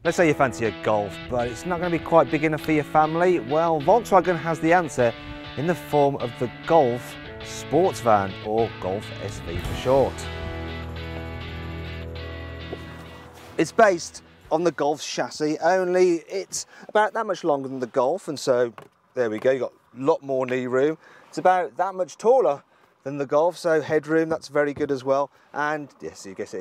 Let's say you fancy a Golf, but it's not going to be quite big enough for your family. Well, Volkswagen has the answer in the form of the Golf Sportsvan, or Golf SV for short. It's based on the Golf chassis, only it's about that much longer than the Golf, and so there we go, you've got a lot more knee room. It's about that much taller than the Golf, so headroom, that's very good as well. And yes, you guess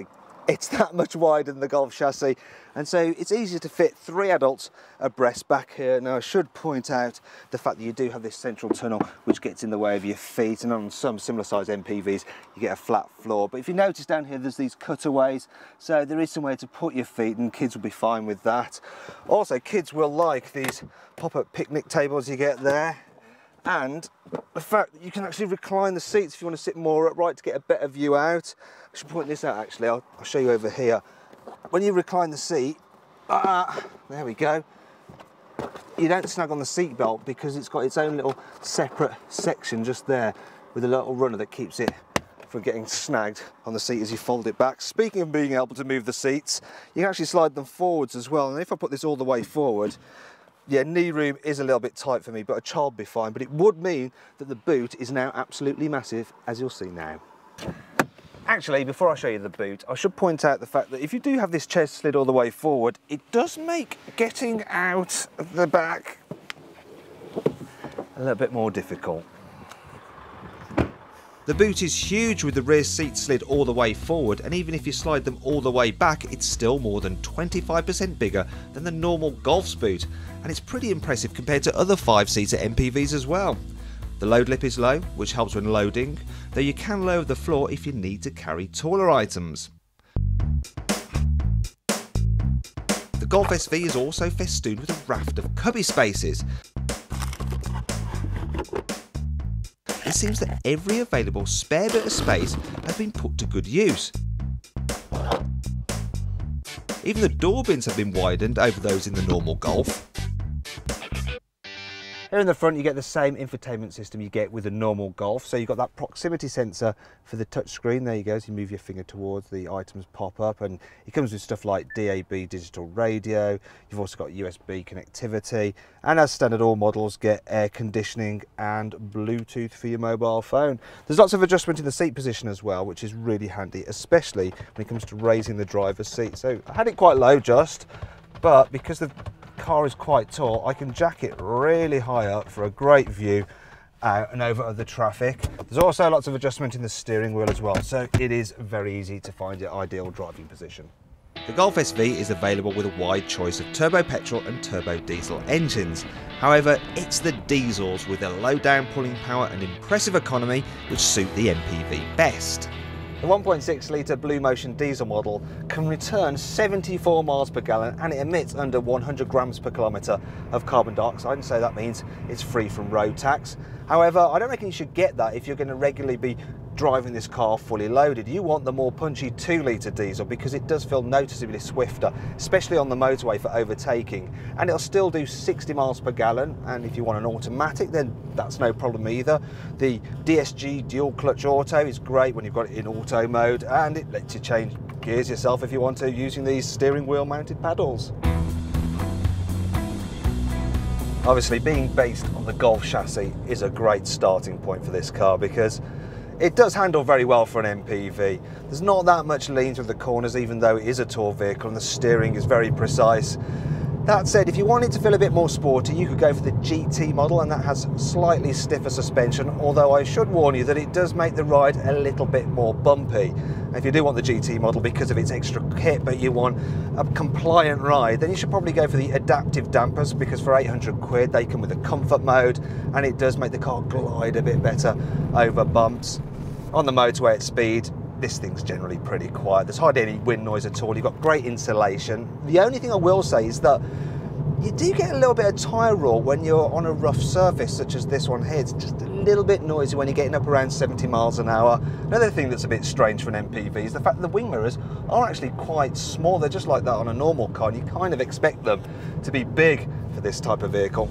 it's that much wider than the Golf chassis, and so it's easier to fit 3 adults abreast back here. Now I should point out the fact that you do have this central tunnel which gets in the way of your feet, and on some similar size MPVs you get a flat floor. But if you notice down here there's these cutaways, so there is somewhere to put your feet, and kids will be fine with that. Also, kids will like these pop-up picnic tables you get there, and the fact that you can actually recline the seats if you want to sit more upright to get a better view out. I should point this out actually, I'll show you over here. When you recline the seat, there we go, you don't snag on the seat belt because it's got its own little separate section just there with a little runner that keeps it from getting snagged on the seat as you fold it back. Speaking of being able to move the seats, you can actually slide them forwards as well, and if I put this all the way forward, yeah, knee room is a little bit tight for me, but a child would be fine. But it would mean that the boot is now absolutely massive, as you'll see now. Actually, before I show you the boot, I should point out the fact that if you do have this chest slid all the way forward, it does make getting out of the back a little bit more difficult. The boot is huge with the rear seat slid all the way forward, and even if you slide them all the way back, it's still more than 25% bigger than the normal Golf's boot, and it's pretty impressive compared to other 5-seater MPVs as well. The load lip is low, which helps when loading, though you can lower the floor if you need to carry taller items. The Golf SV is also festooned with a raft of cubby spaces. It seems that every available spare bit of space has been put to good use. Even the door bins have been widened over those in the normal Golf. Here in the front you get the same infotainment system you get with a normal Golf, so you've got that proximity sensor for the touchscreen. There you go, so you move your finger towards, the items pop up, and it comes with stuff like DAB digital radio. You've also got USB connectivity, and as standard all models get air conditioning and Bluetooth for your mobile phone. There's lots of adjustment in the seat position as well, which is really handy, especially when it comes to raising the driver's seat. So I had it quite low just, but because the car is quite tall, I can jack it really high up for a great view out and over other traffic. There's also lots of adjustment in the steering wheel as well, so it is very easy to find your ideal driving position. The Golf SV is available with a wide choice of turbo petrol and turbo diesel engines. However, it's the diesels with their low down pulling power and impressive economy which suit the MPV best. The 1.6 litre Blue Motion diesel model can return 74 miles per gallon, and it emits under 100 grams per kilometre of carbon dioxide, and so that means it's free from road tax. However, I don't reckon you should get that if you're going to regularly be driving this car fully loaded. You want the more punchy 2 litre diesel because it does feel noticeably swifter, especially on the motorway for overtaking, and it'll still do 60 miles per gallon. And if you want an automatic, then that's no problem either. The DSG dual clutch auto is great when you've got it in auto mode, and it lets you change gears yourself if you want to using these steering wheel mounted paddles. Obviously, being based on the Golf chassis is a great starting point for this car because it does handle very well for an MPV. There's not that much lean through the corners, even though it is a tall vehicle, and the steering is very precise. That said, if you wanted to feel a bit more sporty, you could go for the GT model, and that has slightly stiffer suspension, although I should warn you that it does make the ride a little bit more bumpy. And if you do want the GT model because of its extra kit, but you want a compliant ride, then you should probably go for the adaptive dampers, because for 800 quid they come with a comfort mode, and it does make the car glide a bit better over bumps. On the motorway at speed, this thing's generally pretty quiet. There's hardly any wind noise at all. You've got great insulation. The only thing I will say is that you do get a little bit of tyre roar when you're on a rough surface such as this one here. It's just a little bit noisy when you're getting up around 70 miles an hour. Another thing that's a bit strange for an MPV is the fact that the wing mirrors are actually quite small. They're just like that on a normal car, and you kind of expect them to be big for this type of vehicle.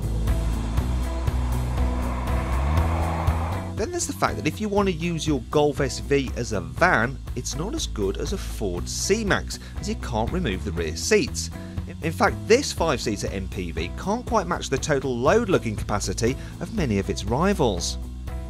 Then there's the fact that if you want to use your Golf SV as a van, it's not as good as a Ford C-Max, as you can't remove the rear seats. In In fact, this 5-seater MPV can't quite match the total load-lugging capacity of many of its rivals.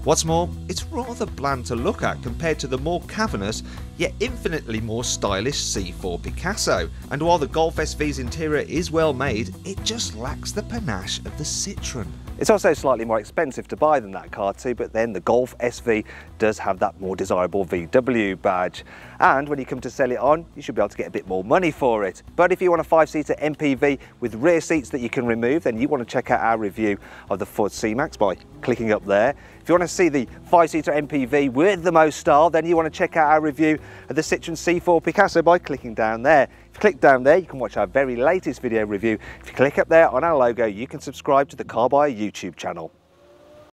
What's more, it's rather bland to look at compared to the more cavernous, yet infinitely more stylish C4 Picasso. And while the Golf SV's interior is well made, it just lacks the panache of the Citroen. It's also slightly more expensive to buy than that car too, but then the Golf SV does have that more desirable VW badge. And when you come to sell it on, you should be able to get a bit more money for it. But if you want a 5-seater MPV with rear seats that you can remove, then you want to check out our review of the Ford C-Max by clicking up there. If you want to see the 5-seater MPV with the most style, then you want to check out our review of the Citroen C4 Picasso by clicking down there. If you click down there, you can watch our very latest video review. If you click up there on our logo, you can subscribe to the Carbuyer YouTube channel.